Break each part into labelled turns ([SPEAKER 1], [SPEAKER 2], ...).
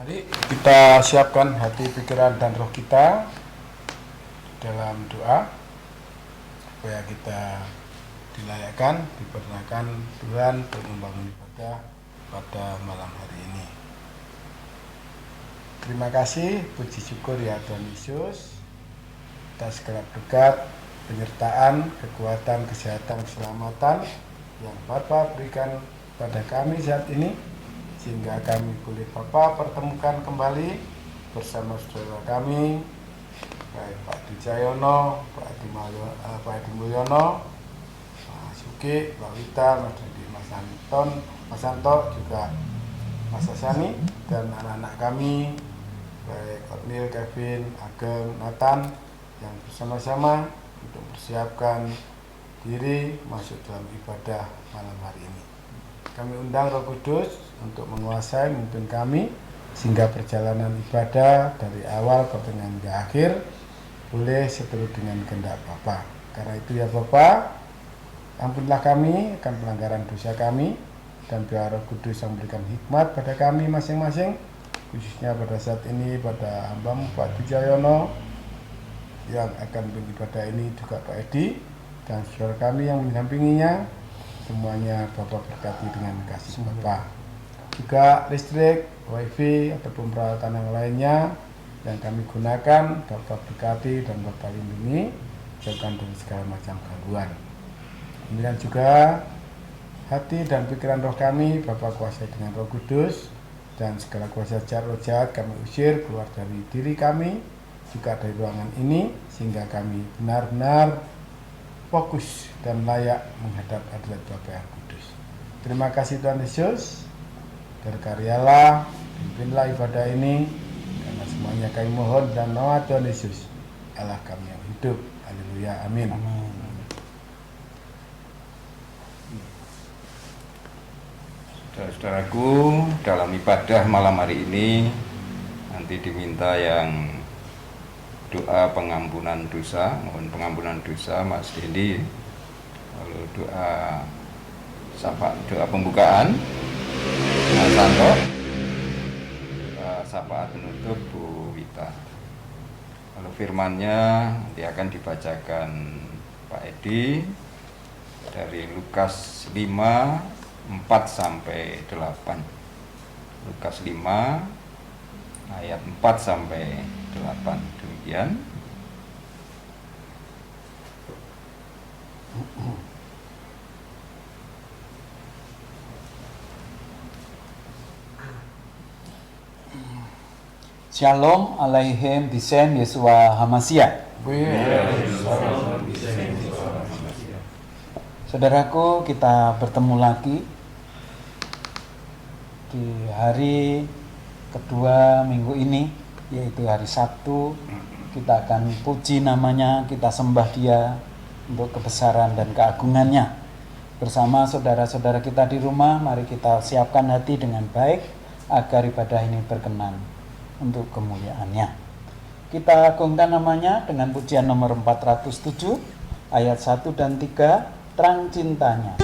[SPEAKER 1] Mari kita siapkan hati, pikiran, dan roh kita dalam doa supaya kita dilayakkan, dipercayakan Tuhan untuk membangun ibadah pada malam hari ini. Terima kasih, puji syukur ya Tuhan Yesus atas segala berkat, penyertaan, kekuatan, kesehatan, keselamatan yang Bapa berikan pada kami saat ini, sehingga kami boleh Bapa pertemukan kembali bersama saudara kami, baik Pak Dujayono, Pak Adi Mulyono, Pak Suki, Pak Wita, Mas Didi, Mas Santo, juga Mas Asani, dan anak-anak kami, baik Kornil, Kevin, Ageng, Nathan, yang bersama-sama untuk mempersiapkan diri masuk dalam ibadah malam hari ini. Kami undang Roh Kudus untuk menguasai memimpin kami, sehingga perjalanan ibadah dari awal pertengahan hingga akhir boleh seturut dengan kehendak Bapa. Karena itu ya Bapa, ampunlah kami akan pelanggaran dosa kami, dan biar Roh Kudus yang memberikan hikmat pada kami masing-masing, khususnya pada saat ini pada hamba-Mu Pak Dujayono yang akan beribadah ini, juga Pak Edi dan saudara kami yang mendampinginya. Semuanya Bapak berkati dengan kasih Bapak. Juga listrik, wifi, ataupun peralatan yang lainnya yang kami gunakan, Bapak berkati dan Bapak lindungi, jauhkan dari segala macam gangguan. Kemudian juga hati dan pikiran roh kami, Bapak kuasai dengan Roh Kudus, dan segala kuasa jahat roh jahat kami usir keluar dari diri kami, juga dari ruangan ini, sehingga kami benar-benar fokus dan layak menghadap hadirat Bapa yang kudus. Terima kasih Tuhan Yesus, berkaryalah, pimpinlah ibadah ini, karena semuanya kami mohon dan nama Tuhan Yesus, Allah kami yang hidup. Haleluya, amin.
[SPEAKER 2] Saudara-saudaraku, dalam ibadah malam hari ini nanti diminta yang doa pengampunan dosa, mohon pengampunan dosa Mas Dendi, lalu doa pembukaan Mas Santo, doa syafaat penutup Bu Wita. Lalu firman-Nya nanti akan dibacakan Pak Edi dari Lukas 5 4 sampai 8. Lukas 5 ayat 4 sampai 8. Demikian.
[SPEAKER 3] Shalom Aleichem Bisem Yeshua Hamashiach. Saudaraku, kita bertemu lagi di hari kedua minggu ini, yaitu hari Sabtu. Kita akan puji namanya, kita sembah dia untuk kebesaran dan keagungannya. Bersama saudara-saudara kita di rumah, mari kita siapkan hati dengan baik agar ibadah ini berkenan untuk kemuliaannya. Kita agungkan namanya dengan pujian nomor 407 ayat 1 dan 3, terang cintanya.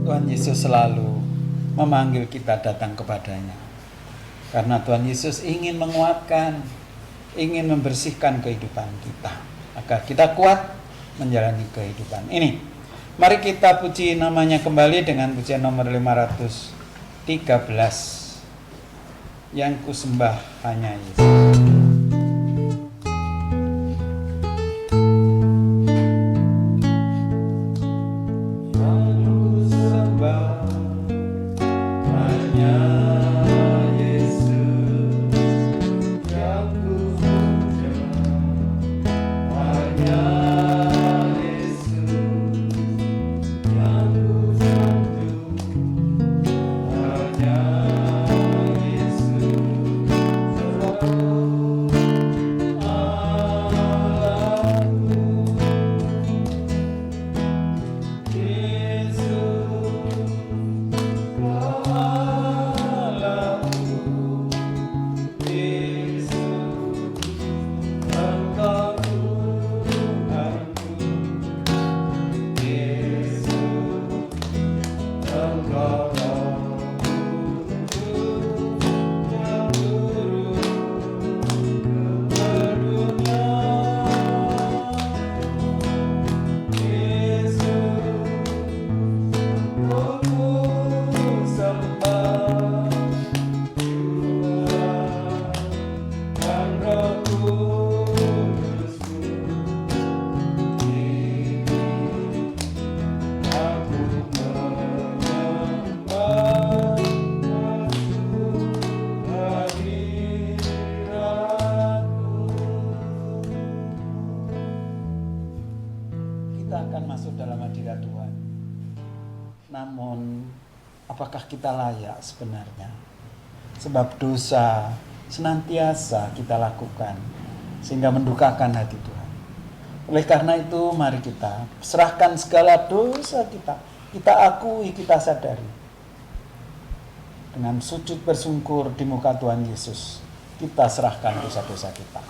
[SPEAKER 3] Tuhan Yesus selalu memanggil kita datang kepadanya. Karena Tuhan Yesus ingin menguatkan, ingin membersihkan kehidupan kita, agar kita kuat menjalani kehidupan ini. Mari kita puji namanya kembali dengan pujian nomor 513. Yang kusembah hanya Yesus. Namun, apakah kita layak sebenarnya? Sebab dosa senantiasa kita lakukan sehingga mendukakan hati Tuhan. Oleh karena itu, mari kita serahkan segala dosa kita. Kita akui, kita sadari. Dengan sujud bersungkur di muka Tuhan Yesus, kita serahkan dosa-dosa kita.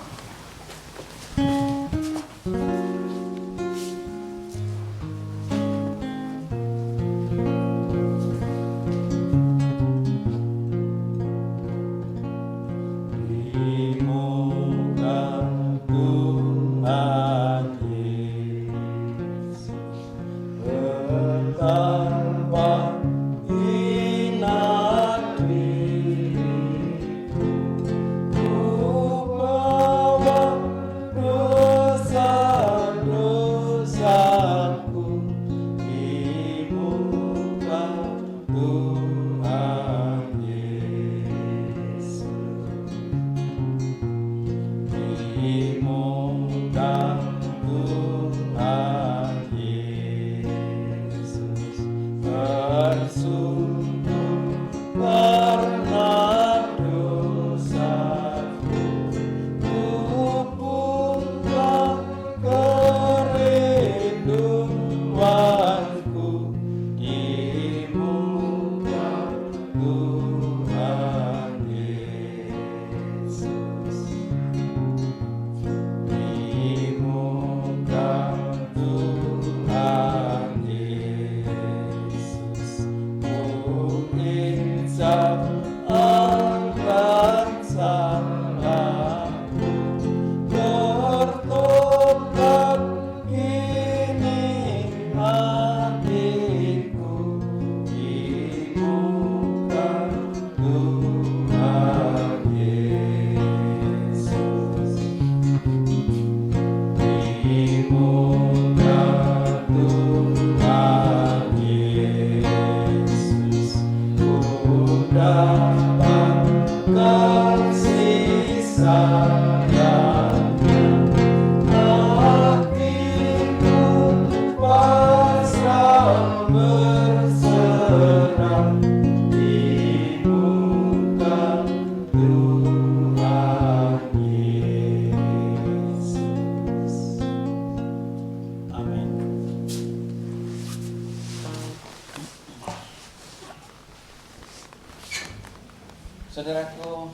[SPEAKER 3] Saudaraku,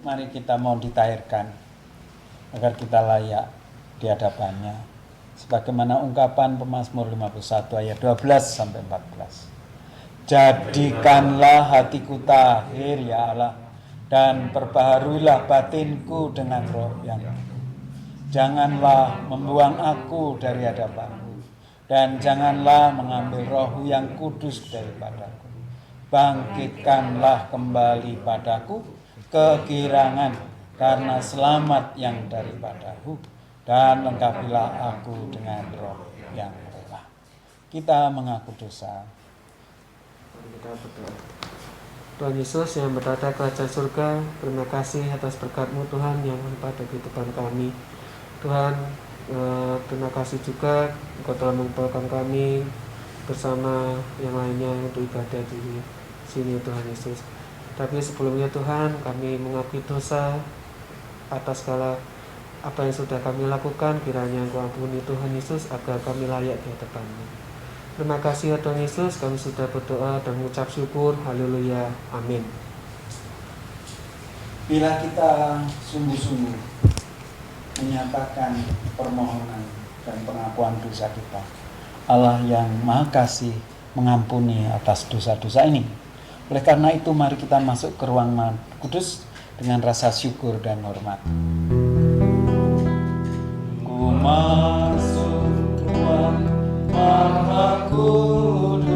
[SPEAKER 3] mari kita mau ditahirkan agar kita layak di hadapannya. Sebagaimana ungkapan Pemazmur 51 ayat 12 sampai 14. Jadikanlah hatiku tahir ya Allah, dan perbaharuilah batinku dengan roh yang penuh. Janganlah membuang aku dari hadapanmu, dan janganlah mengambil roh yang kudus daripadaku. Bangkitkanlah kembali padaku kegirangan karena selamat yang daripadamu, dan lengkapilah aku dengan roh yang rela. Kita mengaku dosa.
[SPEAKER 4] Kita berdoa. Tuhan Yesus yang bertata kerajaan surga, terima kasih atas berkat-Mu Tuhan yang melimpah bagi kehidupan kami. Tuhan, terima kasih juga Engkau telah mengumpulkan kami bersama yang lainnya untuk ibadah di sini Tuhan Yesus. Tapi sebelumnya Tuhan, kami mengakui dosa atas segala apa yang sudah kami lakukan. Kiranya Engkau ampuni Tuhan Yesus agar kami layak di hadapan-Mu. Terima kasih ya Tuhan Yesus, kami sudah berdoa dan mengucap syukur. Haleluya, amin.
[SPEAKER 3] Bila kita sungguh-sungguh menyatakan permohonan dan pengakuan dosa kita, Allah yang Maha Kasih mengampuni atas dosa-dosa ini. Oleh karena itu mari kita masuk ke ruang Maha Kudus dengan rasa syukur dan hormat. Ku masuk ruang Maha Kudus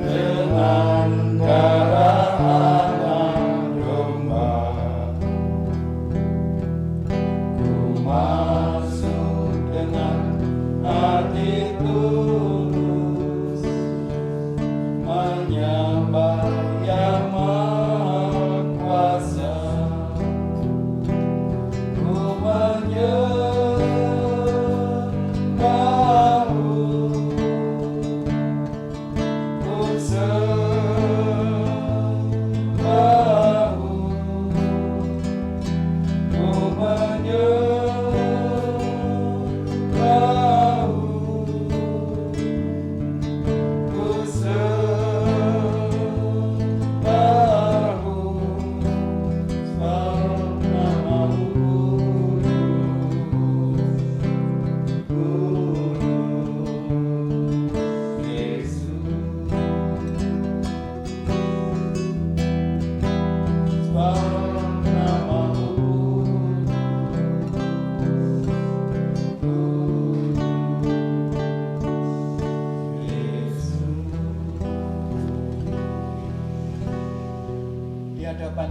[SPEAKER 3] dengan darah anak domba. Ku masuk dengan hati tulus menyembah Yang Maha Kuasa. Ku menyembah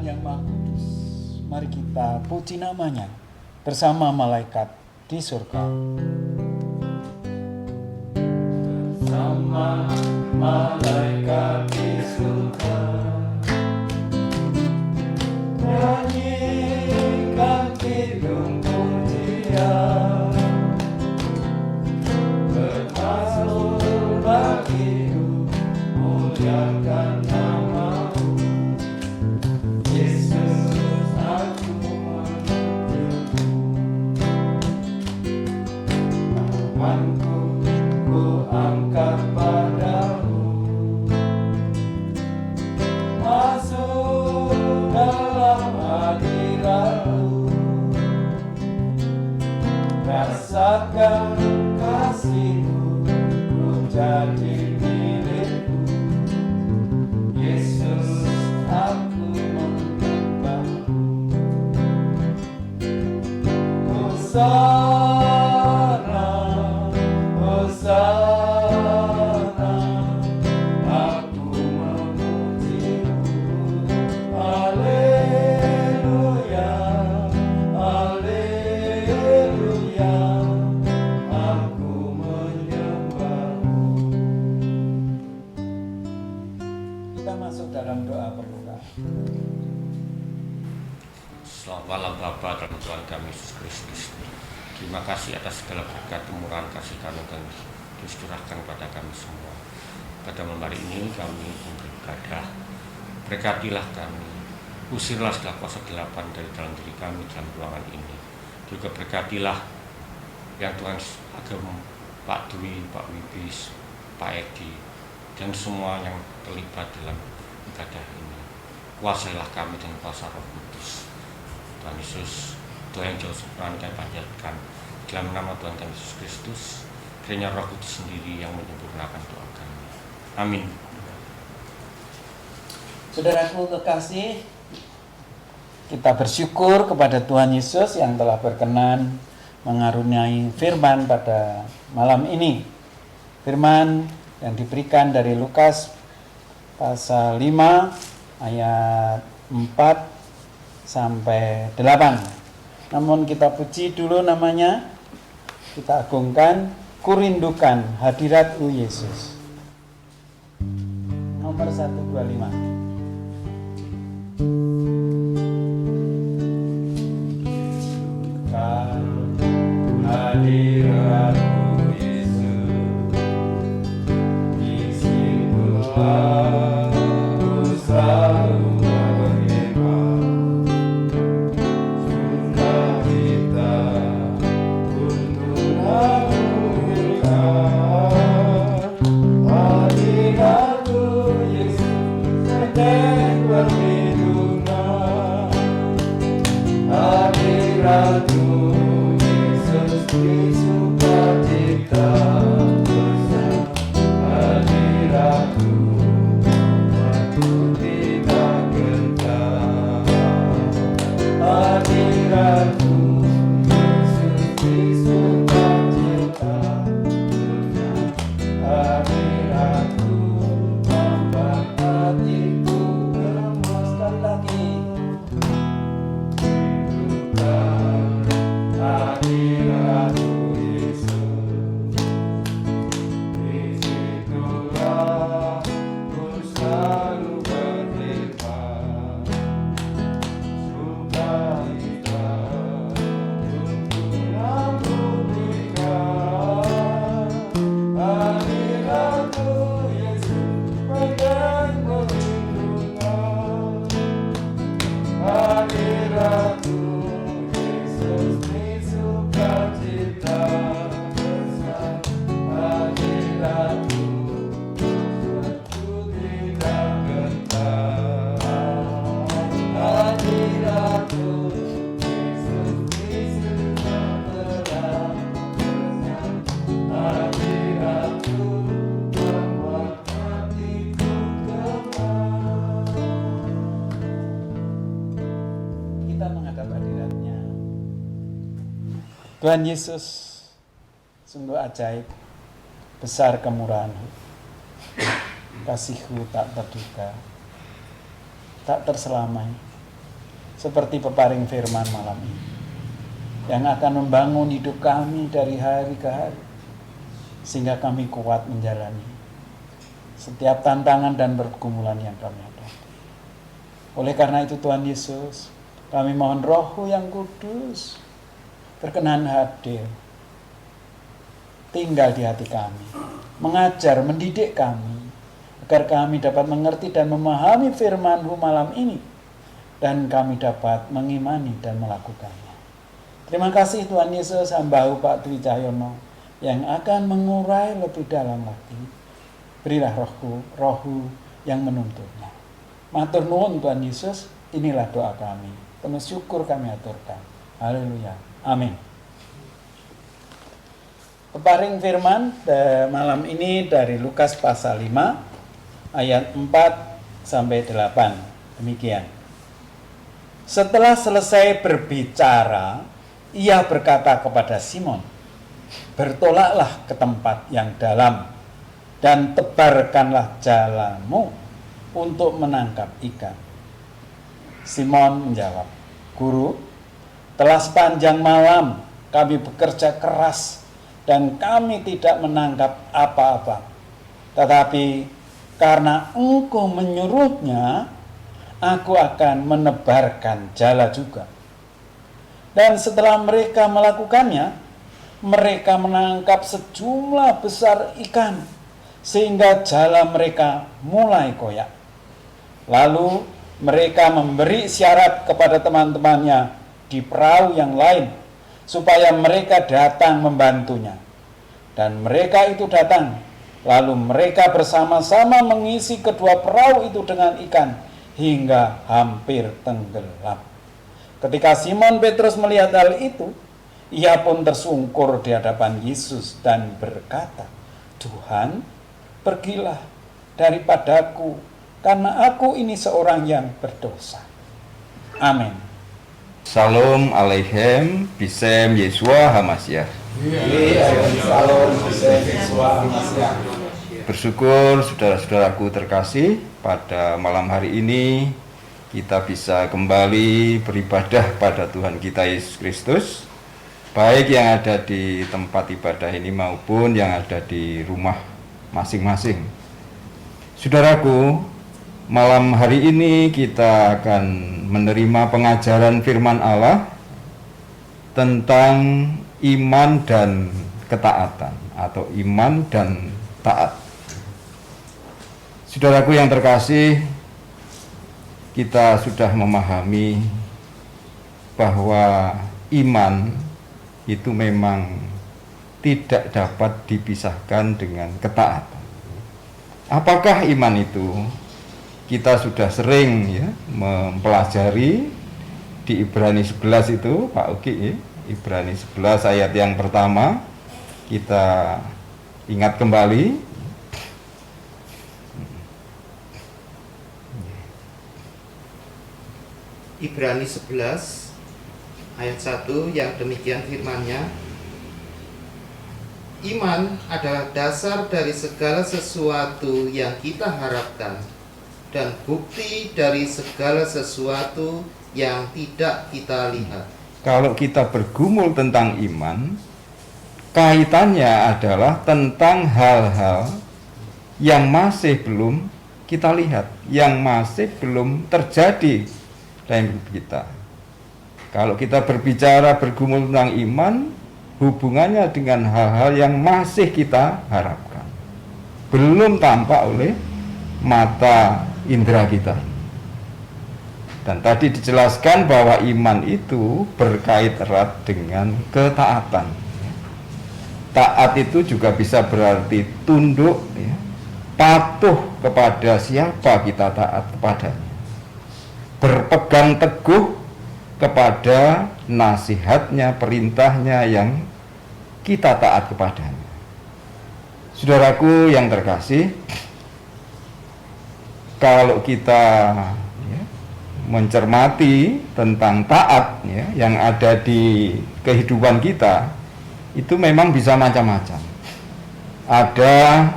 [SPEAKER 3] Yang Maha Kudus, mari kita puji namanya bersama malaikat di surga. Bersama malaikat di surga, nyanyikan kidung pujian, bermazmur bagimu, muliakan nama-Mu. Ku angkat padamu, masuk dalam hadirat-Mu, rasakan kasih-Mu, ku jadi milik-Mu. Yesus, aku menyembah-Mu. Hosana, aku memuji-Mu. Haleluya, haleluya, aku menyembah-Mu. Kita masuk dalam doa berdoa.
[SPEAKER 5] Selamat malam Bapa dan Tuhan kami Yesus Kristus. Terima kasih atas segala berkat kemurahan kasih karunia yang dicurahkan pada kami semua. Pada malam hari ini kami beribadah. Berkatilah kami, usirlah segala kuasa kegelapan dari dalam diri kami dalam ruangan ini. Juga berkatilah yang Tuhan Agam, Pak Dwi, Pak Wibis, Pak Edi, dan semua yang terlibat dalam ibadah ini. Kuasailah kami dengan kuasa Roh Kudus. Tuhan Yesus, doa yang jauh sempurna kami panjatkan dalam nama Tuhan kami Yesus Kristus. Kiranya Roh Kudus sendiri yang menyempurnakan doa kami. Amin.
[SPEAKER 3] Saudaraku kekasih, kita bersyukur kepada Tuhan Yesus yang telah berkenan mengaruniai firman pada malam ini. Firman yang diberikan dari Lukas pasal 5 ayat 4 sampai 8. Namun kita puji dulu namanya, kita agungkan, kurindukan hadirat-Mu Yesus. Nomor 125.
[SPEAKER 2] Hadirat-Mu Yesus, disitulah ku selalu berkhidmat, sukacita untuk menampilkan. Hadirat-Mu Yesus, sedang perlindungan. Hadirat-Mu di sukacita bersama. Hadirat-Mu aku tidak gentar. Hadirat-Mu Yesus di sukacita bersama. Hadirat-Mu membuat hatiku gemas. Sekali lagi. Hadirat-Mu Yesus, disitulah ku selalu berkhidmat, sukacita untuk membuktikan. Hadirat-Mu Yesus, pegang perlindungan. Hadirat-Mu Yesus, sukacita bersama. Hadirat-Mu aku tidak gentar. Hadirat-Mu Yesus di segala bersama. Hadirat-Mu membuat hatiku gemas.
[SPEAKER 3] Kita menghadap hadirat-Nya. Tuhan Yesus, sungguh ajaib, besar kemurahan-Mu, kasih-Mu tak terduga, tak terselamai, seperti peparing firman malam ini, yang akan membangun hidup kami dari hari ke hari, sehingga kami kuat menjalani setiap tantangan dan pergumulan yang kami hadapi. Oleh karena itu Tuhan Yesus, kami mohon Roh-Mu yang kudus berkenan hadir, tinggal di hati kami, mengajar, mendidik kami, agar kami dapat mengerti dan memahami firman-Mu malam ini, dan kami dapat mengimani dan melakukannya. Terima kasih Tuhan Yesus, hamba-Mu Pak Dwi Cahyono, yang akan mengurai lebih dalam lagi. Berilah Roh-Mu yang menuntunnya. Matur nuwun Tuhan Yesus, inilah doa kami. Penuh syukur kami aturkan. Haleluya. Amin. Peparing firman malam ini dari Lukas pasal 5 ayat 4 sampai 8. Demikian. Setelah selesai berbicara, ia berkata kepada Simon, "Bertolaklah ke tempat yang dalam dan tebarkanlah jalamu untuk menangkap ikan." Simon menjawab, "Guru, telah sepanjang malam kami bekerja keras dan kami tidak menangkap apa-apa. Tetapi karena Engkau menyuruhnya, aku akan menebarkan jala juga." Dan setelah mereka melakukannya, mereka menangkap sejumlah besar ikan, sehingga jala mereka mulai koyak. Lalu mereka memberi isyarat kepada teman-temannya di perahu yang lain, supaya mereka datang membantunya. Dan mereka itu datang, lalu mereka bersama-sama mengisi kedua perahu itu dengan ikan, hingga hampir tenggelam. Ketika Simon Petrus melihat hal itu, ia pun tersungkur di hadapan Yesus dan berkata, "Tuhan, pergilah, daripadaku, karena aku ini seorang yang berdosa. Amin.
[SPEAKER 2] Salam aleichem, bisem Yesua Hamasyah. Bersyukur saudara-saudaraku terkasih, pada malam hari ini kita bisa kembali beribadah pada Tuhan kita Yesus Kristus, baik yang ada di tempat ibadah ini maupun yang ada di rumah masing-masing. Saudaraku, malam hari ini kita akan menerima pengajaran firman Allah tentang iman dan ketaatan, atau iman dan taat. Saudaraku yang terkasih, kita sudah memahami bahwa iman itu memang tidak dapat dipisahkan dengan ketaatan. Apakah iman itu? Kita sudah sering mempelajari di Ibrani 11 itu, Pak Uki, ya? Ibrani 11 ayat yang pertama, kita ingat kembali.
[SPEAKER 6] Ibrani 11 ayat 1 yang demikian firman-Nya, iman adalah dasar dari segala sesuatu yang kita harapkan dan bukti dari segala sesuatu yang tidak kita lihat.
[SPEAKER 2] Kalau kita bergumul tentang iman, kaitannya adalah tentang hal-hal yang masih belum kita lihat, yang masih belum terjadi dalam hidup kita. Kalau kita berbicara bergumul tentang iman, hubungannya dengan hal-hal yang masih kita harapkan, belum tampak oleh mata indera kita. Dan tadi dijelaskan bahwa iman itu berkait erat dengan ketaatan. Taat itu juga bisa berarti tunduk, patuh kepada siapa kita taat kepadanya, berpegang teguh kepada nasihatnya, perintahnya yang kita taat kepadanya. Saudaraku yang terkasih, kalau kita mencermati tentang taat yang ada di kehidupan kita, itu memang bisa macam-macam. Ada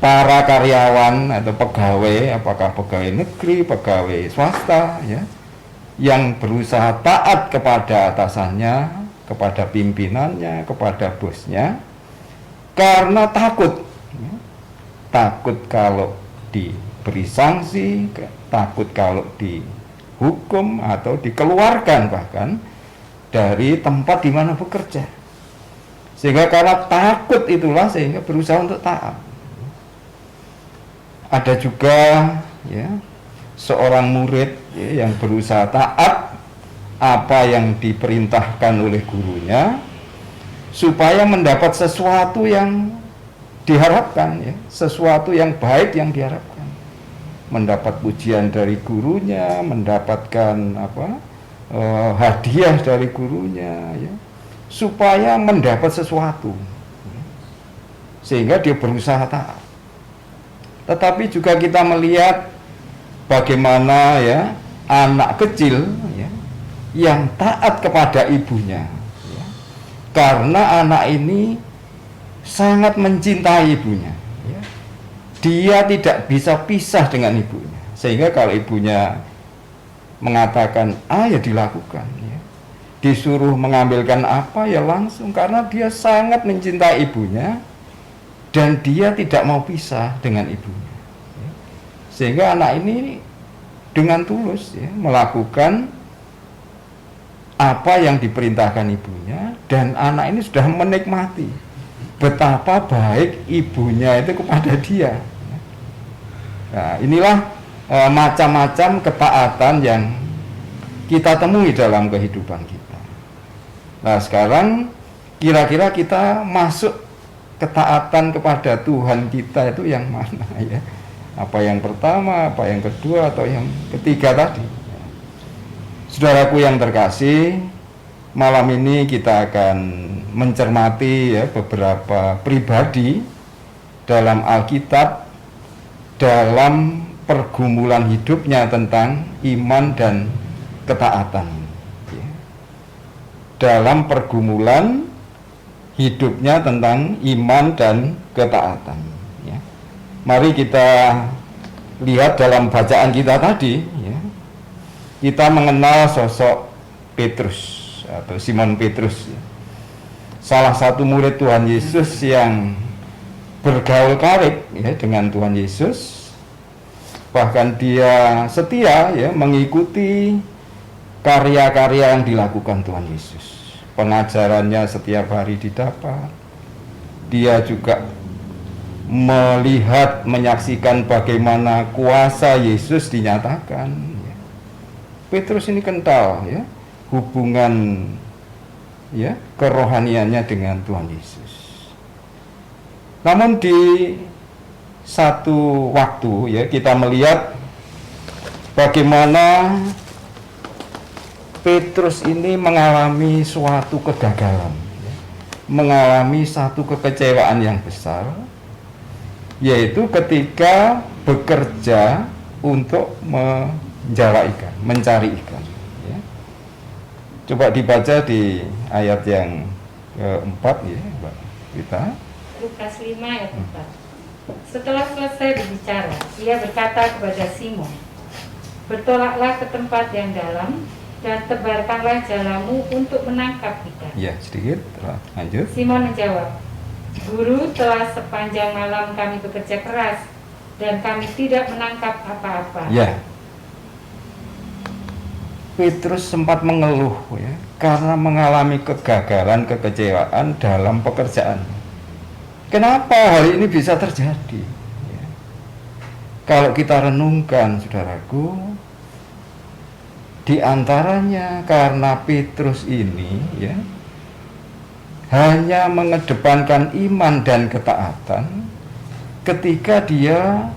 [SPEAKER 2] para karyawan atau pegawai, apakah pegawai negeri, pegawai swasta, yang berusaha taat kepada atasannya, kepada pimpinannya, kepada bosnya, karena takut kalau diberi sanksi, takut kalau dihukum atau dikeluarkan bahkan dari tempat di mana bekerja. Sehingga karena takut itulah sehingga berusaha untuk taat. Ada juga seorang murid yang berusaha taat apa yang diperintahkan oleh gurunya supaya mendapat sesuatu yang diharapkan, sesuatu yang baik yang diharapkan, mendapat pujian dari gurunya, mendapatkan hadiah dari gurunya, supaya mendapat sesuatu, sehingga dia berusaha taat. Tetapi juga kita melihat bagaimana anak kecil yang taat kepada ibunya, karena anak ini sangat mencintai ibunya, dia tidak bisa pisah dengan ibunya, sehingga kalau ibunya mengatakan A, ya dilakukan, disuruh mengambilkan apa, ya langsung, karena dia sangat mencintai ibunya dan dia tidak mau pisah dengan ibunya. Sehingga anak ini dengan tulus melakukan apa yang diperintahkan ibunya, dan anak ini sudah menikmati betapa baik ibunya itu kepada dia. Nah, inilah macam-macam ketaatan yang kita temui dalam kehidupan kita. Nah, sekarang kira-kira kita masuk ketaatan kepada Tuhan kita itu yang mana, apa yang pertama, apa yang kedua, atau yang ketiga tadi? Saudaraku yang terkasih, malam ini kita akan mencermati beberapa pribadi dalam Alkitab dalam pergumulan hidupnya tentang iman dan ketaatan. Ya. Dalam pergumulan hidupnya tentang iman dan ketaatan. Ya. Mari kita lihat dalam bacaan kita tadi, ya. Kita mengenal sosok Petrus atau Simon Petrus, ya. Salah satu murid Tuhan Yesus yang bergaul karib, ya, dengan Tuhan Yesus. Bahkan dia setia, ya, mengikuti karya-karya yang dilakukan Tuhan Yesus. Pengajarannya setiap hari didapat. Dia juga melihat, menyaksikan bagaimana kuasa Yesus dinyatakan. Petrus ini kental, ya, hubungan, ya, kerohaniannya dengan Tuhan Yesus. Namun di satu waktu, ya, kita melihat bagaimana Petrus ini mengalami suatu kegagalan, ya, mengalami satu kekecewaan yang besar, yaitu ketika bekerja untuk menjala ikan, mencari ikan. Ya. Coba dibaca di ayat yang keempat, ya, Mbak Rita.
[SPEAKER 7] Lukas 5 ayat 4. Setelah selesai berbicara, ia berkata kepada Simon, "Bertolaklah ke tempat yang dalam dan tebarkanlah jalamu untuk menangkap ikan."
[SPEAKER 2] Ya, sedikit, lanjut.
[SPEAKER 7] Simon menjawab, "Guru, telah sepanjang malam kami bekerja keras dan kami tidak menangkap apa-apa."
[SPEAKER 2] Ya. Petrus sempat mengeluh, ya, karena mengalami kegagalan, kekecewaan dalam pekerjaan. Kenapa hal ini bisa terjadi? Ya. Kalau kita renungkan, saudaraku, di antaranya karena Petrus ini, ya, hanya mengedepankan iman dan ketaatan ketika dia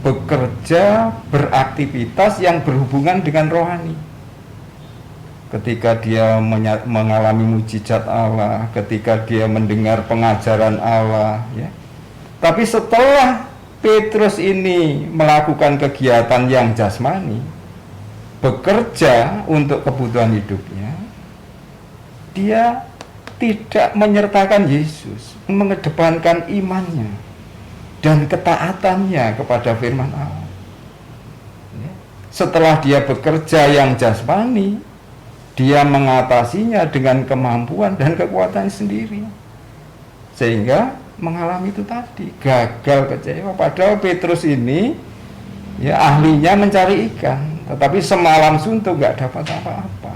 [SPEAKER 2] bekerja, beraktivitas yang berhubungan dengan rohani. Ketika dia mengalami mujizat Allah, ketika dia mendengar pengajaran Allah, ya. Tapi setelah Petrus ini melakukan kegiatan yang jasmani, bekerja untuk kebutuhan hidupnya, dia tidak menyertakan Yesus, mengedepankan imannya dan ketaatannya kepada firman Allah. Ya. Setelah dia bekerja yang jasmani, dia mengatasinya dengan kemampuan dan kekuatan sendiri, sehingga mengalami itu tadi, gagal, kecewa. Padahal Petrus ini, ya, ahlinya mencari ikan, tetapi semalam suntuk nggak dapat apa-apa.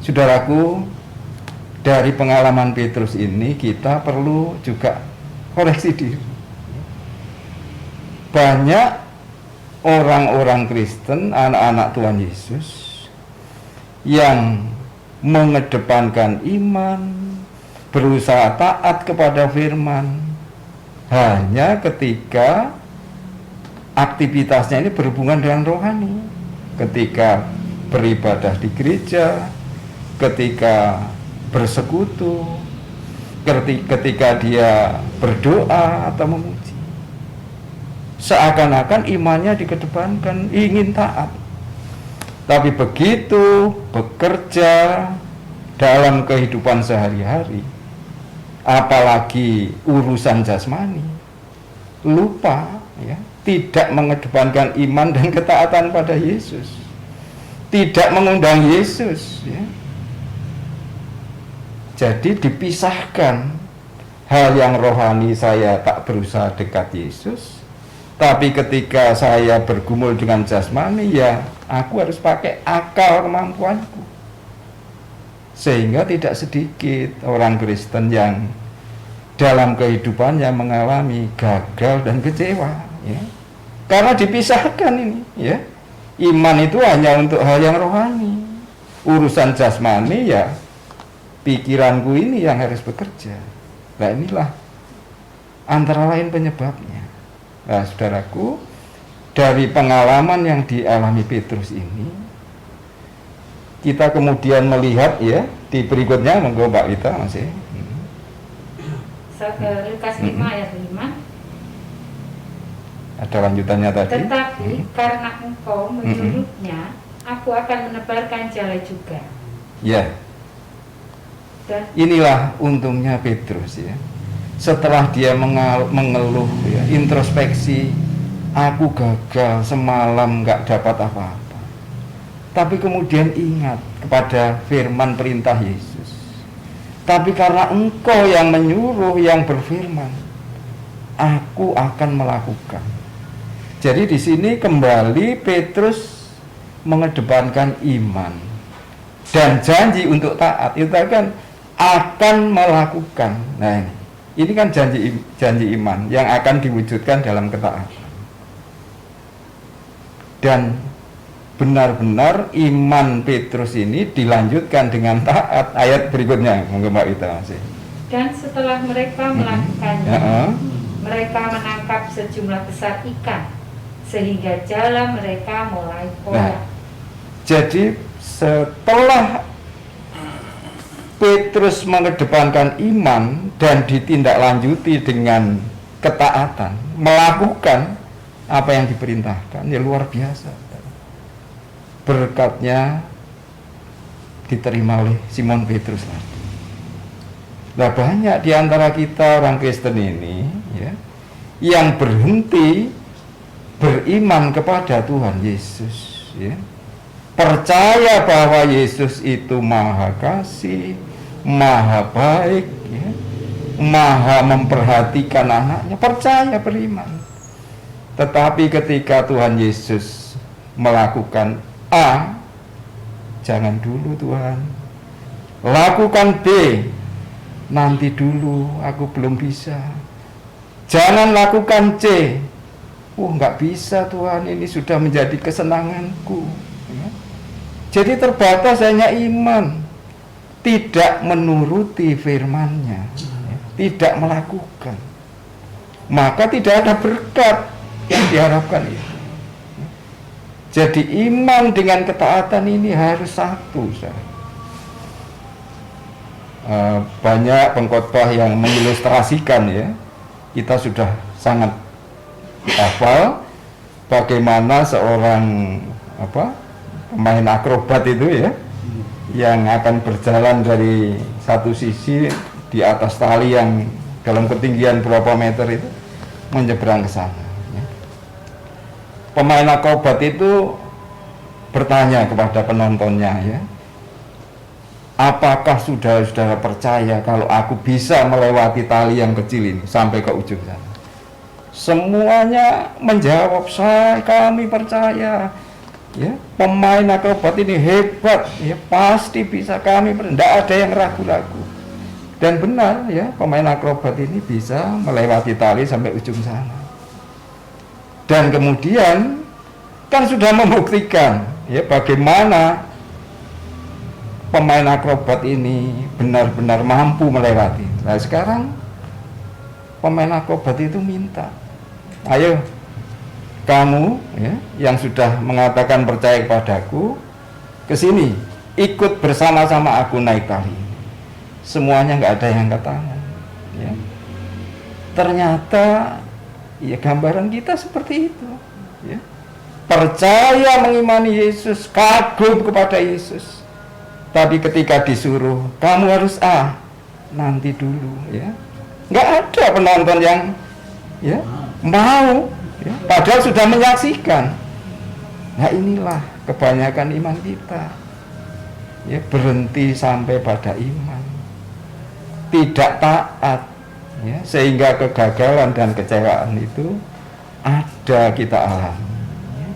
[SPEAKER 2] Saudaraku, dari pengalaman Petrus ini kita perlu juga koreksi diri. Banyak orang-orang Kristen, anak-anak Tuhan Yesus, yang mengedepankan iman, berusaha taat kepada firman, hanya ketika aktivitasnya ini berhubungan dengan rohani, ketika beribadah di gereja, ketika bersekutu, ketika dia berdoa atau memuji, seakan-akan imannya dikedepankan, ingin taat. Tapi begitu bekerja dalam kehidupan sehari-hari, apalagi urusan jasmani, lupa, ya, tidak mengedepankan iman dan ketaatan pada Yesus, tidak mengundang Yesus, ya. Jadi dipisahkan, hal yang rohani saya tak berusaha dekat Yesus, tapi ketika saya bergumul dengan jasmani, ya aku harus pakai akal kemampuanku. Sehingga tidak sedikit orang Kristen yang dalam kehidupannya mengalami gagal dan kecewa, ya. Karena dipisahkan ini, ya. Iman itu hanya untuk hal yang rohani. Urusan jasmani, ya, pikiranku ini yang harus bekerja. Nah, inilah antara lain penyebabnya. Nah, saudaraku, dari pengalaman yang dialami Petrus ini, kita kemudian melihat, ya, di berikutnya, monggo Mbak Wita masih.
[SPEAKER 7] Lukas 5 ayat 5.
[SPEAKER 2] Ada lanjutannya tadi.
[SPEAKER 7] Tetapi karena engkau menyuruhnya, aku akan menebarkan jala juga.
[SPEAKER 2] Ya.
[SPEAKER 7] Dan
[SPEAKER 2] Inilah untungnya Petrus ya. Setelah dia mengeluh ya, introspeksi, aku gagal semalam nggak dapat apa-apa. Tapi kemudian ingat kepada firman perintah Yesus. Tapi karena engkau yang menyuruh, yang berfirman, aku akan melakukan. Jadi di sini kembali Petrus mengedepankan iman dan janji untuk taat. Itu kan akan melakukan. Nah ini kan janji iman yang akan diwujudkan dalam ketaatan. Dan benar-benar iman Petrus ini dilanjutkan dengan taat. Ayat berikutnya, monggo Mbak Ita masih.
[SPEAKER 7] Dan setelah mereka melakukannya, mereka menangkap sejumlah besar ikan, sehingga jala mereka mulai koyak.
[SPEAKER 2] Jadi setelah Petrus mengedepankan iman dan ditindaklanjuti dengan ketaatan, melakukan apa yang diperintahkan, ya luar biasa. Berkatnya diterima oleh Simon Petrus tadi. Nah banyak di antara kita orang Kristen ini ya, yang berhenti beriman kepada Tuhan Yesus ya. Percaya bahwa Yesus itu maha kasih, maha baik ya, maha memperhatikan anaknya, percaya beriman. Tetapi ketika Tuhan Yesus melakukan A, jangan dulu Tuhan, lakukan B, nanti dulu aku belum bisa. Jangan lakukan C, nggak bisa Tuhan, ini sudah menjadi kesenanganku ya. Jadi terbatas hanya iman, tidak menuruti firman-Nya ya, tidak melakukan, maka tidak ada berkat yang diharapkan itu. Jadi iman dengan ketaatan ini harus satu. Banyak pengkhotbah yang mengilustrasikan ya, kita sudah sangat hafal bagaimana seorang pemain akrobat itu ya, yang akan berjalan dari satu sisi di atas tali yang dalam ketinggian berapa meter itu menyeberang ke sana. Pemain akrobat itu bertanya kepada penontonnya ya, apakah saudara-saudara percaya kalau aku bisa melewati tali yang kecil ini sampai ke ujung sana? Semuanya menjawab, kami percaya ya, pemain akrobat ini hebat ya, pasti bisa, kami tidak ada yang ragu-ragu. Dan benar ya, pemain akrobat ini bisa melewati tali sampai ujung sana. Dan kemudian kan sudah membuktikan ya bagaimana pemain akrobat ini benar-benar mampu melewati. Nah sekarang pemain akrobat itu minta, ayo kamu ya, yang sudah mengatakan percaya kepadaku, kesini ikut bersama-sama aku naik tali. Semuanya nggak ada yang angkat tangan ya. Ternyata ya gambaran kita seperti itu ya. Percaya mengimani Yesus, kagum kepada Yesus, tapi ketika disuruh kamu harus A, nanti dulu ya, nggak ada penonton yang ya mau ya, padahal sudah menyaksikan. Nah inilah kebanyakan iman kita ya, berhenti sampai pada iman, tidak taat ya, sehingga kegagalan dan kecewaan itu ada kita alami ya.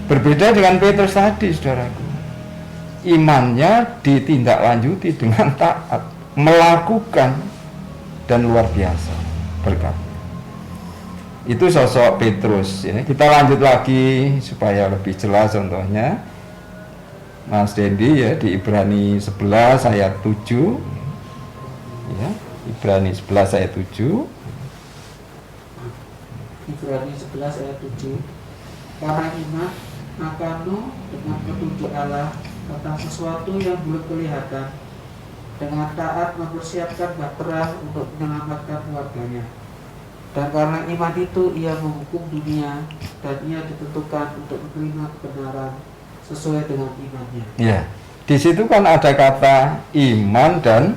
[SPEAKER 2] Berbeda dengan Petrus tadi saudaraku, imannya ditindaklanjuti dengan taat, melakukan, dan luar biasa berkatnya. Itu sosok Petrus ya. Kita lanjut lagi supaya lebih jelas contohnya Mas Dendi ya, di Ibrani 11 ayat 7 ya, Ibrani 11 ayat 7.
[SPEAKER 8] Ibrani 11 ayat 7. Karena iman maka Nuh dengan petunjuk Allah tentang sesuatu yang belum kelihatan dengan taat mempersiapkan bahtera untuk menyelamatkan keluarganya. Dan karena iman itu ia menghukum dunia, dan ia ditentukan untuk menerima kebenaran sesuai dengan imannya.
[SPEAKER 2] Ya, di situ kan ada kata iman dan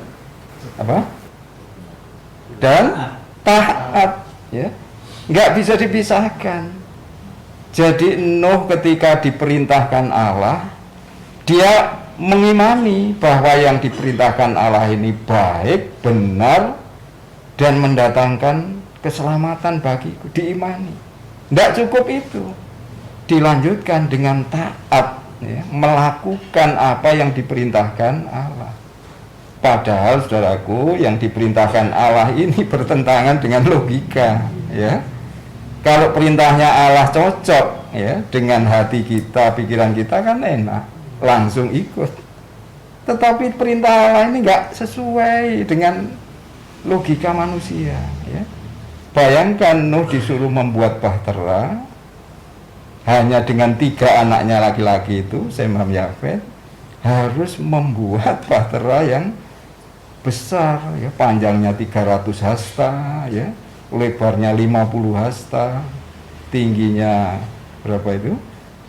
[SPEAKER 2] apa? Dan taat, ya, nggak bisa dipisahkan. Jadi Nuh ketika diperintahkan Allah, dia mengimani bahwa yang diperintahkan Allah ini baik, benar, dan mendatangkan keselamatan bagiku, diimani. Tidak cukup itu, dilanjutkan dengan taat, ya, melakukan apa yang diperintahkan Allah. Padahal saudaraku, yang diperintahkan Allah ini bertentangan dengan logika, ya. Kalau perintahnya Allah cocok, ya, dengan hati kita, pikiran kita kan enak, langsung ikut. Tetapi perintah Allah ini nggak sesuai dengan logika manusia, ya. Bayangkan Nuh disuruh membuat bahtera hanya dengan 3 anaknya laki-laki itu, Sem, Ham, Yafet, harus membuat bahtera yang besar, ya, panjangnya 300 hasta, ya, lebarnya 50 hasta, tingginya berapa itu?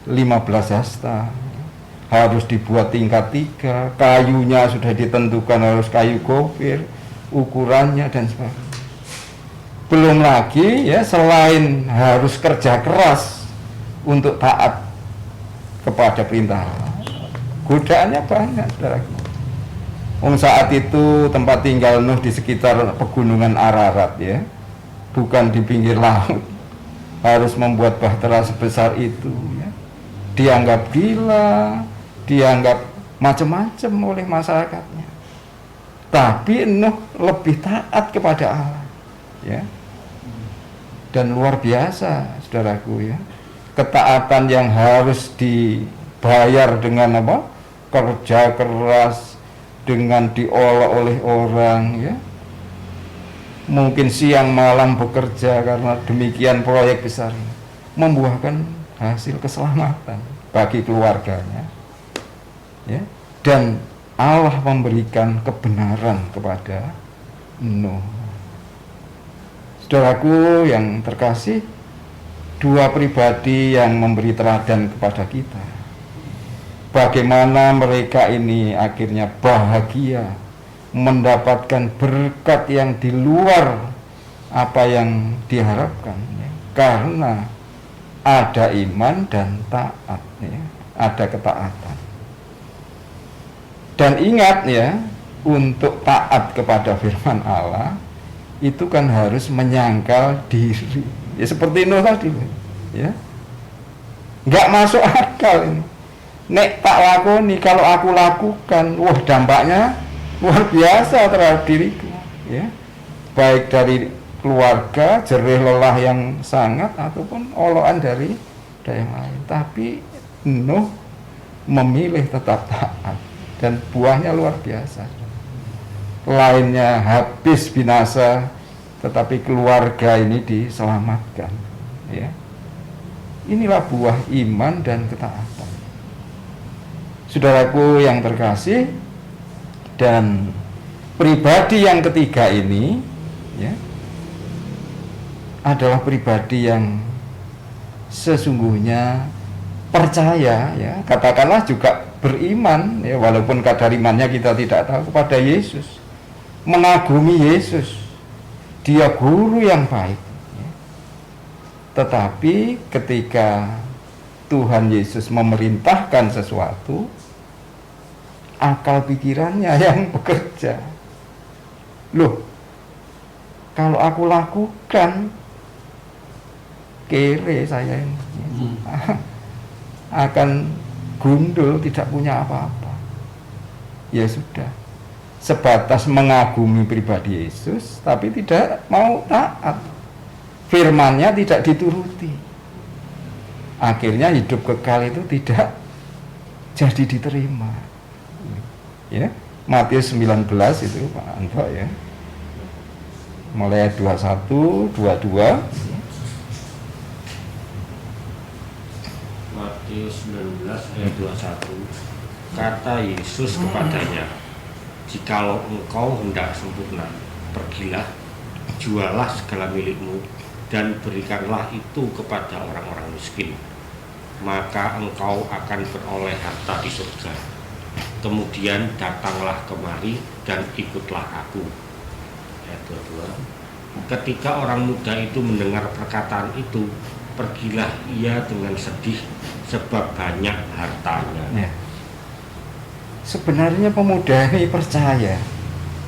[SPEAKER 2] 15 hasta. Harus dibuat tingkat 3, kayunya sudah ditentukan harus kayu gofir, ukurannya dan sebagainya. Belum lagi, ya, selain harus kerja keras untuk taat kepada perintah Allah, godaannya banyak, saudaraku. Saat itu tempat tinggal Nuh di sekitar pegunungan Ararat, ya, bukan di pinggir laut. Harus membuat bahtera sebesar itu, ya. Dianggap gila, dianggap macam-macam oleh masyarakatnya. Tapi Nuh lebih taat kepada Allah, ya. Dan luar biasa, saudaraku, ya. Ketaatan yang harus dibayar dengan apa? Kerja keras, dengan diolok oleh orang, ya. Mungkin siang malam bekerja karena demikian proyek besar ini membuahkan hasil keselamatan bagi keluarganya, ya. Dan Allah memberikan kebenaran kepada Nuh. Saudaraku yang terkasih, 2 pribadi yang memberi teladan kepada kita. Bagaimana mereka ini akhirnya bahagia, mendapatkan berkat yang di luar apa yang diharapkan, ya. Karena ada iman dan taat, ya. Ada ketaatan. Dan ingat, ya, untuk taat kepada firman Allah itu kan harus menyangkal diri, ya, seperti Nuh tadi, ya. Nggak masuk akal ini. Nek tak lakoni, kalau aku lakukan, wah, dampaknya luar biasa terhadap diriku, ya. Baik dari keluarga, jerih lelah yang sangat, ataupun olokan dari yang lain. Tapi Nuh memilih tetap taat, dan buahnya luar biasa. Lainnya habis binasa, tetapi keluarga ini diselamatkan, ya. Inilah buah iman dan ketaatan. Saudaraku yang terkasih, dan pribadi yang ketiga ini, ya, adalah pribadi yang sesungguhnya percaya, ya, katakanlah juga beriman, ya, walaupun kadar imannya kita tidak tahu, kepada Yesus, mengagumi Yesus, dia guru yang baik, ya. Tetapi ketika Tuhan Yesus memerintahkan sesuatu, akal pikirannya yang bekerja. Loh, kalau aku lakukan, kere saya ini, akan gundul, tidak punya apa-apa. Ya sudah, sebatas mengagumi pribadi Yesus, tapi tidak mau taat, firman-Nya tidak dituruti. Akhirnya hidup kekal itu tidak jadi diterima, ya. Matius 19 itu Pak Anto, ya, mulai 21, 22.
[SPEAKER 5] Matius 19 ayat 21. Kata Yesus kepadanya, jikalau engkau hendak sempurna, pergilah, jualah segala milikmu, dan berikanlah itu kepada orang-orang miskin, maka engkau akan beroleh harta di surga. Kemudian datanglah kemari dan ikutlah aku. Ayat 22. Ketika orang muda itu mendengar perkataan itu, pergilah ia dengan sedih sebab banyak hartanya.
[SPEAKER 2] Ya. Sebenarnya pemuda ini percaya,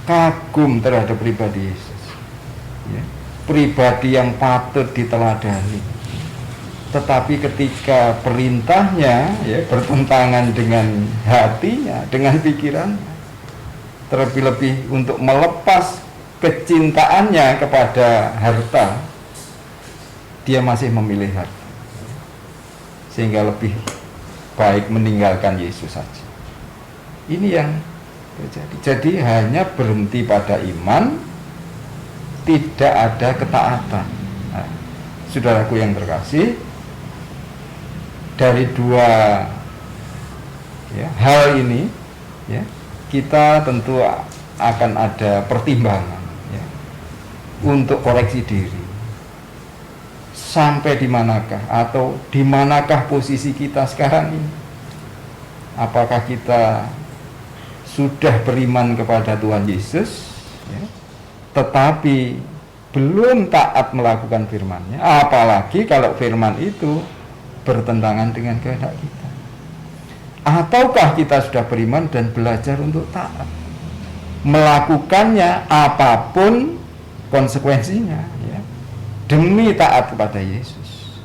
[SPEAKER 2] kagum terhadap pribadi Yesus, ya. Pribadi yang patut diteladani. Tetapi ketika perintahnya ya bertentangan dengan hatinya, dengan pikirannya, terlebih-lebih untuk melepas kecintaannya kepada harta, dia masih memilih harta, sehingga lebih baik meninggalkan Yesus saja. Ini yang terjadi. Jadi hanya berhenti pada iman, tidak ada ketaatan. Nah, saudaraku yang terkasih, dari dua hal ini ya, kita tentu akan ada pertimbangan ya, untuk koreksi diri. Sampai di manakah atau di manakah posisi kita sekarang ini? Apakah kita sudah beriman kepada Tuhan Yesus ya, tetapi belum taat melakukan firman-Nya, apalagi kalau firman itu bertentangan dengan kehendak kita? Ataukah kita sudah beriman dan belajar untuk taat, melakukannya apapun konsekuensinya ya, demi taat kepada Yesus?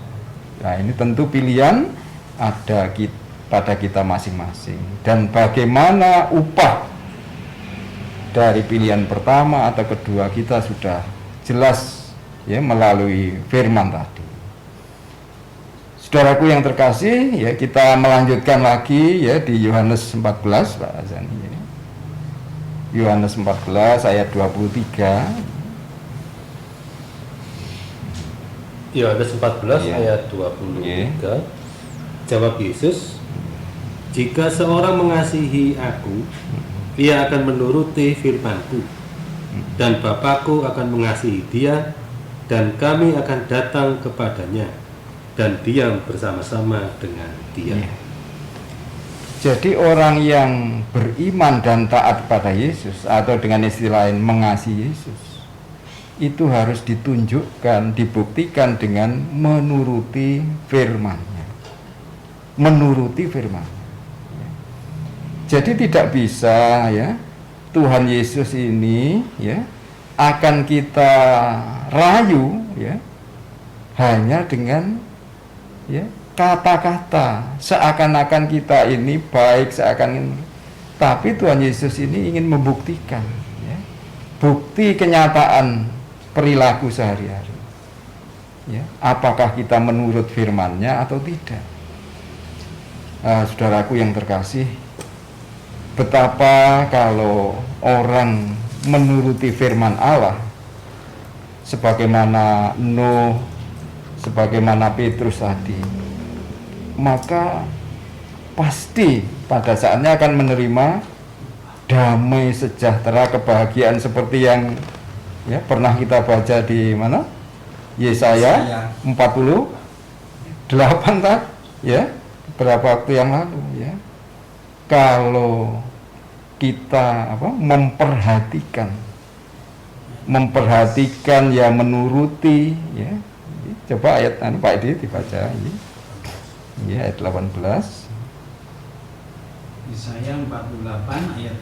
[SPEAKER 2] Nah, ini tentu pilihan ada pada kita masing-masing, dan bagaimana upah dari pilihan pertama atau kedua kita sudah jelas ya melalui firman tadi. Saudaraku yang terkasih, ya kita melanjutkan lagi ya di Yohanes 14 Pak Azani ya. Yohanes 14 ayat 23.
[SPEAKER 9] Yohanes 14
[SPEAKER 2] ya.
[SPEAKER 9] ayat 23.
[SPEAKER 2] Ya.
[SPEAKER 9] Jawab Yesus, jika seorang mengasihi aku, ia akan menuruti firman-Ku, dan Bapa-Ku akan mengasihi dia, dan kami akan datang kepadanya dan diam bersama-sama dengan dia.
[SPEAKER 2] Ya. Jadi orang yang beriman dan taat pada Yesus, atau dengan istilah lain mengasihi Yesus, itu harus ditunjukkan, dibuktikan dengan menuruti firman-Nya. Menuruti firman. Jadi tidak bisa ya Tuhan Yesus ini ya akan kita rayu ya hanya dengan ya kata-kata, seakan-akan kita ini baik, tapi Tuhan Yesus ini ingin membuktikan ya, bukti kenyataan perilaku sehari-hari ya, apakah kita menurut firman-Nya atau tidak. Saudaraku yang terkasih, betapa kalau orang menuruti firman Allah, sebagaimana Nuh, sebagaimana Petrus tadi, maka pasti pada saatnya akan menerima damai sejahtera, kebahagiaan seperti yang ya pernah kita baca di mana? Yesaya 48 tadi ya, beberapa waktu yang lalu ya. Kalau kita memperhatikan ya, menuruti ya. Coba ayat Pak Edi dibaca ini. Ya, ayat 18.
[SPEAKER 3] Yesaya 48 ayat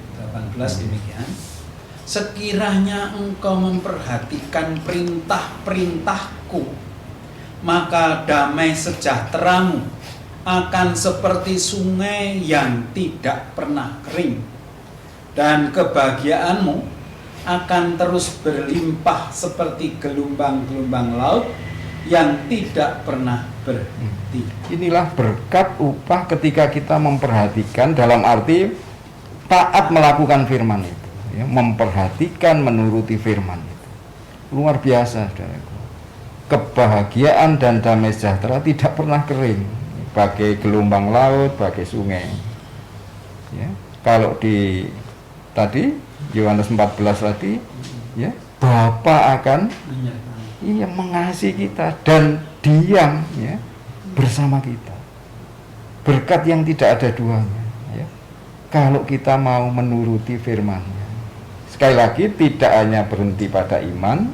[SPEAKER 3] 18 demikian. Sekiranya engkau memperhatikan perintah-perintahku, maka damai sejahteramu akan seperti sungai yang tidak pernah kering, dan kebahagiaanmu akan terus berlimpah seperti gelombang-gelombang laut yang tidak pernah berhenti.
[SPEAKER 2] Inilah berkat upah ketika kita memperhatikan, dalam arti taat melakukan firman itu ya, memperhatikan, menuruti firman itu. Luar biasa, saudaraku. Kebahagiaan dan damai sejahtera tidak pernah kering, bagai gelombang laut, bagai sungai ya. Kalau di tadi Yohanes 14 tadi, ya, Bapa akan mengasihi kita dan diam, ya, bersama kita. Berkat yang tidak ada duanya, ya. Kalau kita mau menuruti firman-Nya. Sekali lagi, tidak hanya berhenti pada iman,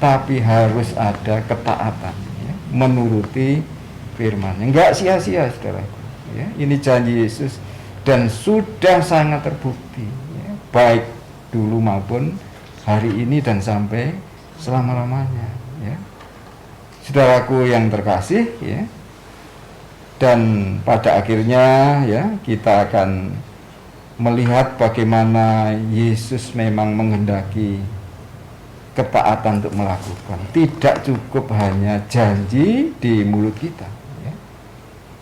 [SPEAKER 2] tapi harus ada ketaatan, ya, menuruti firman-Nya. Enggak sia-sia, saudaraku, ya. Ini janji Yesus dan sudah sangat terbukti, ya, baik dulu maupun hari ini dan sampai selama-lamanya, ya. Saudaraku yang terkasih, ya. Dan pada akhirnya, ya, kita akan melihat bagaimana Yesus memang menghendaki ketaatan untuk melakukan. Tidak cukup hanya janji di mulut kita, ya.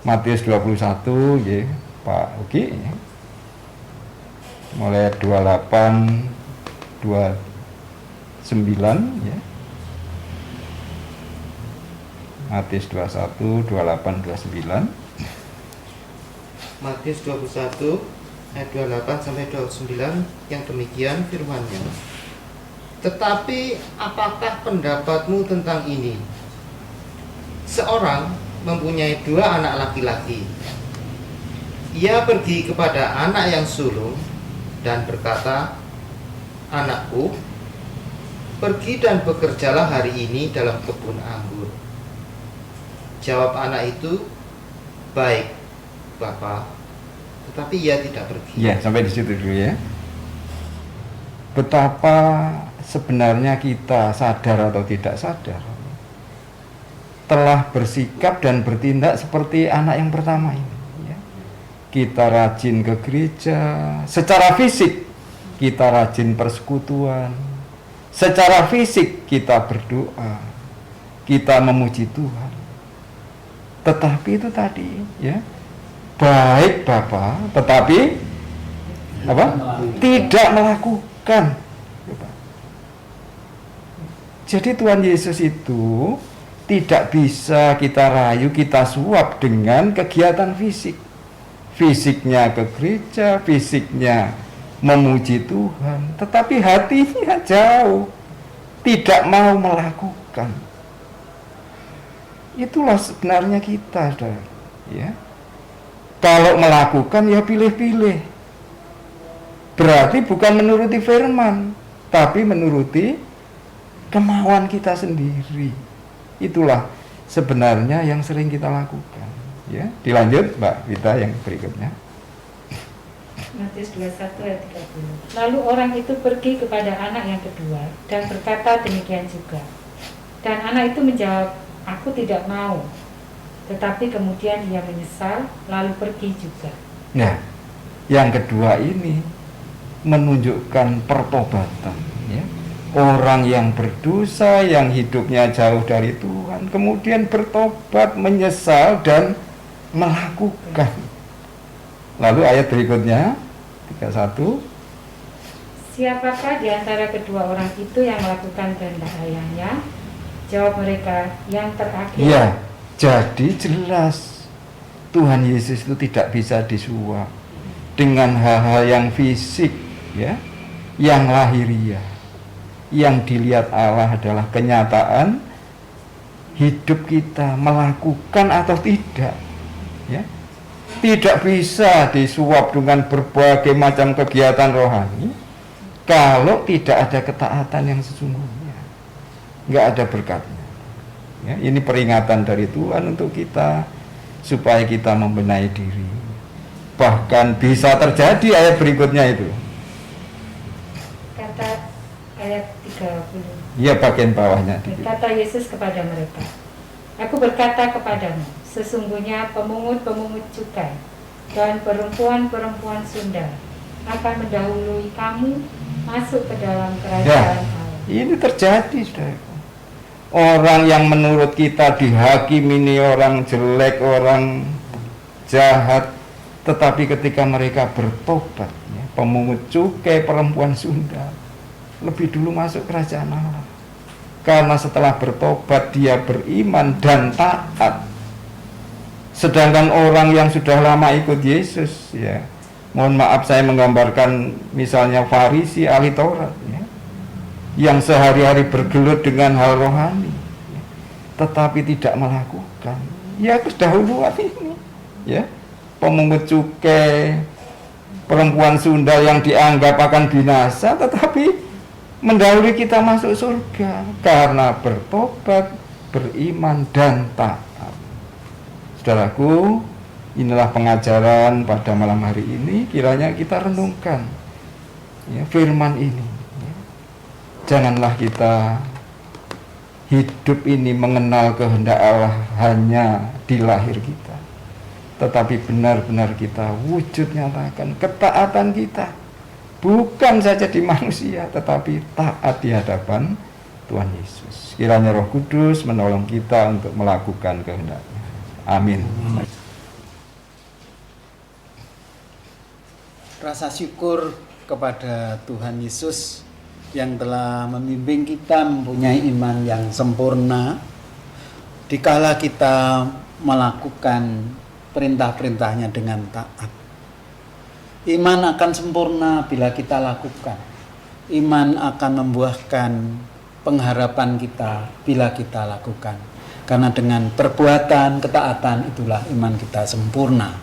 [SPEAKER 2] Matius 21, ya, Pak Ugi, ya. Mulai 28, 29, ya. Matius 21, 28, 29.
[SPEAKER 6] Matius 21 ayat 28 sampai 29 yang demikian firman-Nya. Tetapi apakah pendapatmu tentang ini? Seorang mempunyai 2 anak laki-laki. Ia pergi kepada anak yang sulung dan berkata, "Anakku, pergi dan bekerjalah hari ini dalam kebun anggur." Jawab anak itu, "Baik, Bapa," tetapi ia tidak pergi.
[SPEAKER 2] Ya, sampai di situ dulu, ya. Betapa sebenarnya kita sadar atau tidak sadar telah bersikap dan bertindak seperti anak yang pertama ini, ya. Kita rajin ke gereja secara fisik, kita rajin persekutuan secara fisik, kita berdoa, kita memuji Tuhan. Tetapi itu tadi, ya, baik Bapa, tetapi apa? Tidak melakukan. Jadi Tuhan Yesus itu tidak bisa kita rayu, kita suap dengan kegiatan fisik. Fisiknya ke gereja, fisiknya memuji Tuhan, tetapi hatinya jauh, tidak mau melakukan. Itulah sebenarnya kita, saudara, ya. Kalau melakukan, ya pilih-pilih. Berarti bukan menuruti firman, tapi menuruti kemauan kita sendiri. Itulah sebenarnya yang sering kita lakukan, ya. Dilanjut Mbak Vita yang berikutnya.
[SPEAKER 7] Matius 21 ayat 30. Lalu orang itu pergi kepada anak yang kedua dan berkata demikian juga. Dan anak itu menjawab, "Aku tidak mau." Tetapi kemudian ia menyesal lalu pergi juga.
[SPEAKER 2] Nah, yang kedua ini menunjukkan pertobatan, ya. Orang yang berdosa, yang hidupnya jauh dari Tuhan, kemudian bertobat, menyesal dan melakukan. Lalu ayat berikutnya 31.
[SPEAKER 7] Siapakah di antara kedua orang itu yang melakukan kehendak ayahnya? Jawab mereka, yang terakhir.
[SPEAKER 2] Ya, jadi jelas Tuhan Yesus itu tidak bisa disuap dengan hal-hal yang fisik, ya, yang lahiriah. Yang dilihat Allah adalah kenyataan hidup kita, melakukan atau tidak, ya. Tidak bisa disuap dengan berbagai macam kegiatan rohani kalau tidak ada ketaatan yang sesungguhnya, nggak ada berkatnya, ya. Ini peringatan dari Tuhan untuk kita supaya kita membenahi diri. Bahkan bisa terjadi ayat berikutnya itu,
[SPEAKER 7] Kata ayat 30.
[SPEAKER 2] ya, bagian bawahnya.
[SPEAKER 7] Kata Yesus kepada mereka, "Aku berkata kepadamu, sesungguhnya pemungut-pemungut cukai dan perempuan-perempuan sundal akan mendahului kamu masuk ke dalam kerajaan Allah."
[SPEAKER 2] Ini terjadi, saudara. Orang yang menurut kita dihakimi ini orang jelek, orang jahat, tetapi ketika mereka bertobat, ya, pemungut cukai, perempuan sundal, lebih dulu masuk kerajaan Allah. Karena setelah bertobat dia beriman dan taat. Sedangkan orang yang sudah lama ikut Yesus, ya, Mohon maaf saya menggambarkan misalnya Farisi ahli Taurat ya, yang sehari-hari bergelut dengan hal rohani ya, tetapi tidak melakukan. Ya kedahuluan ini ya, pemungut cukai, perempuan Sunda yang dianggap akan binasa tetapi mendahului kita masuk surga karena bertobat, beriman dan taat. Saudaraku, inilah pengajaran pada malam hari ini, kiranya kita renungkan ya, firman ini ya. Janganlah kita hidup ini mengenal kehendak Allah hanya di lahir kita, tetapi benar-benar kita wujud nyatakan ketaatan kita, bukan saja di manusia tetapi taat di hadapan Tuhan Yesus. Kiranya Roh Kudus menolong kita untuk melakukan kehendak-Nya. Amin.
[SPEAKER 3] Rasa syukur kepada Tuhan Yesus yang telah membimbing kita mempunyai iman yang sempurna dikala kita melakukan perintah-perintahnya dengan taat. Iman akan sempurna bila kita lakukan. Iman akan membuahkan pengharapan kita bila kita lakukan. Karena dengan perbuatan ketaatan itulah iman kita sempurna.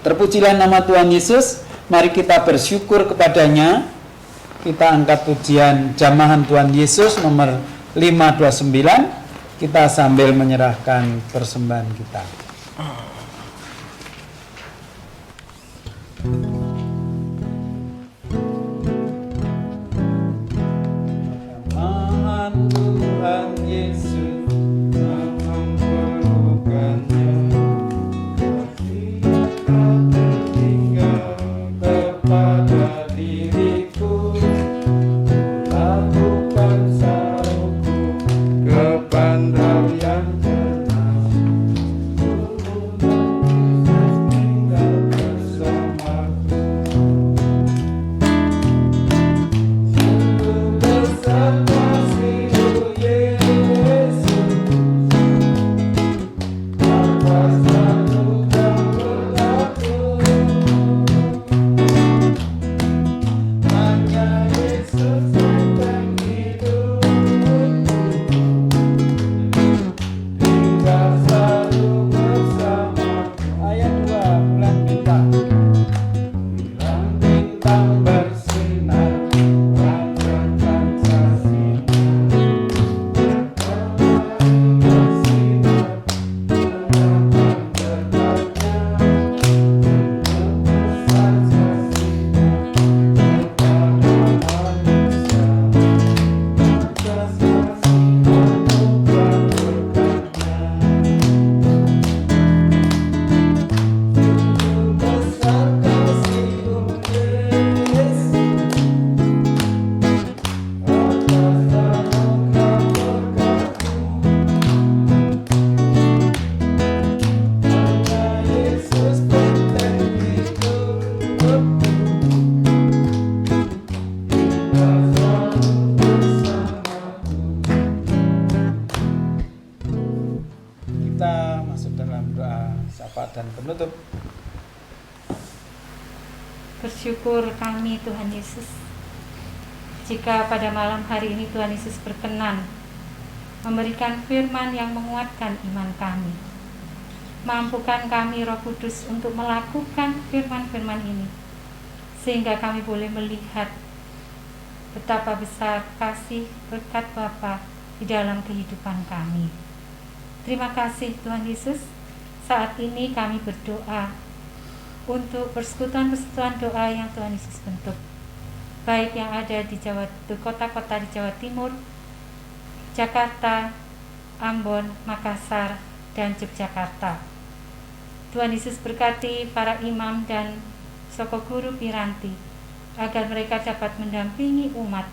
[SPEAKER 3] Terpujilah nama Tuhan Yesus. Mari kita bersyukur kepadanya. Kita angkat pujian jamahan Tuhan Yesus nomor 529. Kita sambil menyerahkan persembahan kita. Tuhan Yesus mengampunkannya, tinggal kepada diriku, lakukan sauku kepandang yang jelas, tinggal bersamaku. Sungguh besar kasih-Mu Yesus, atas selalu Kau berlaku. Hanya Yesus benteng hidupku, tinggal selalu bersamaku. Ayat 2, bulan bintang. Bulan bintang bersinar, pancarkan kasih-Mu. Bulan bersinar, menyatakan berkatnya, membesar kasih-Mu kepada manusia. Atas kasih anugerah berkatnya, sungguh besar kasih-Mu Yesus, atas anugerah berkat-Mu. Hanya Yesus benteng hidupku, tinggal selalu bersamaku. Kita masuk dalam doa syafaat dan penutup.
[SPEAKER 7] Bersyukur kami Tuhan Yesus, jika pada malam hari ini Tuhan Yesus berkenan memberikan firman yang menguatkan iman kami. Mampukan kami Roh Kudus untuk melakukan firman-firman ini, sehingga kami boleh melihat betapa besar kasih berkat Bapa di dalam kehidupan kami. Terima kasih Tuhan Yesus. Saat ini kami berdoa untuk persekutuan-persekutuan doa yang Tuhan Yesus bentuk, baik yang ada di kota-kota di Jawa Timur, Jakarta, Ambon, Makassar, dan Yogyakarta. Tuhan Yesus berkati para imam dan soko guru Piranti, agar mereka dapat mendampingi umat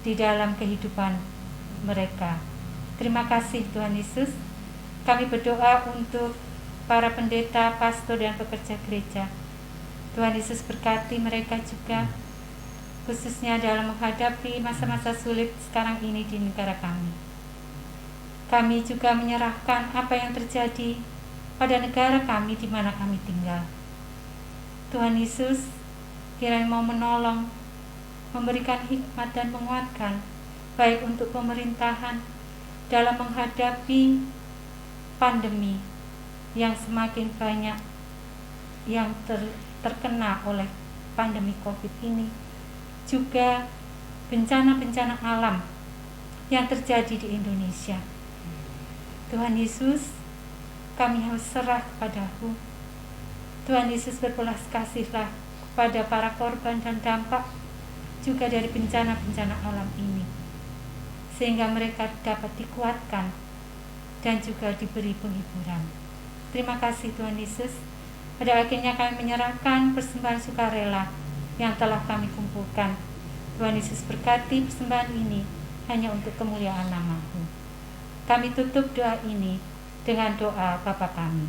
[SPEAKER 7] di dalam kehidupan mereka. Terima kasih Tuhan Yesus. Kami berdoa untuk para pendeta, pastor, dan pekerja gereja. Tuhan Yesus berkati mereka juga, khususnya dalam menghadapi masa-masa sulit sekarang ini di negara kami. Kami juga menyerahkan apa yang terjadi pada negara kami di mana kami tinggal. Tuhan Yesus kiranya mau menolong, memberikan hikmat dan menguatkan, baik untuk pemerintahan dalam menghadapi pandemi yang semakin banyak yang terkena oleh pandemi COVID ini, juga bencana-bencana alam yang terjadi di Indonesia. Tuhan Yesus, kami harus serah kepadamu. Tuhan Yesus, berbelas kasihlah kepada para korban dan dampak juga dari bencana-bencana alam ini, sehingga mereka dapat dikuatkan dan juga diberi penghiburan. Terima kasih Tuhan Yesus. Pada akhirnya kami menyerahkan persembahan sukarela yang telah kami kumpulkan. Tuhan Yesus berkati persembahan ini hanya untuk kemuliaan nama-Mu. Kami tutup doa ini dengan doa Bapa kami.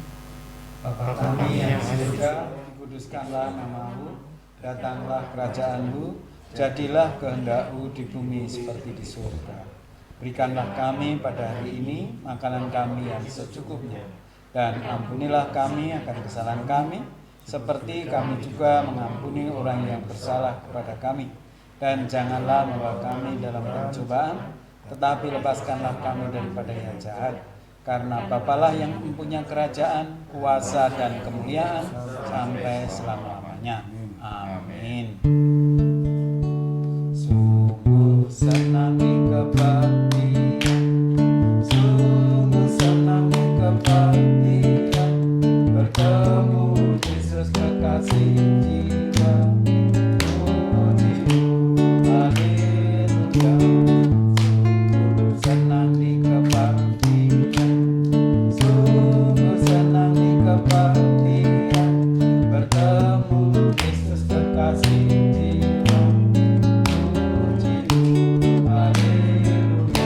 [SPEAKER 3] Bapa kami yang di surga, dikuduskanlah nama-Mu, datanglah kerajaan-Mu, jadilah kehendak-Mu di bumi seperti di surga. Berikanlah kami pada hari ini makanan kami yang secukupnya, dan ampunilah kami akan kesalahan kami, seperti kami juga mengampuni orang yang bersalah kepada kami. Dan janganlah membawa kami dalam pencobaan, tetapi lepaskanlah kami daripada yang jahat. Karena Bapalah yang mempunyai kerajaan, kuasa, dan kemuliaan sampai selama-lamanya. Amin. Sungguh senang dikebaktian, sungguh senang dikebaktian, bertemu Yesus kekasih jiwa. Puji, haleluya. Sungguh senang dikebaktian, sungguh senang dikebaktian, bertemu Yesus kekasih jiwa. Puji, haleluya.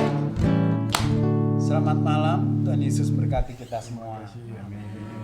[SPEAKER 3] Selamat malam, Tuhan Yesus berkati kita semua. Amin.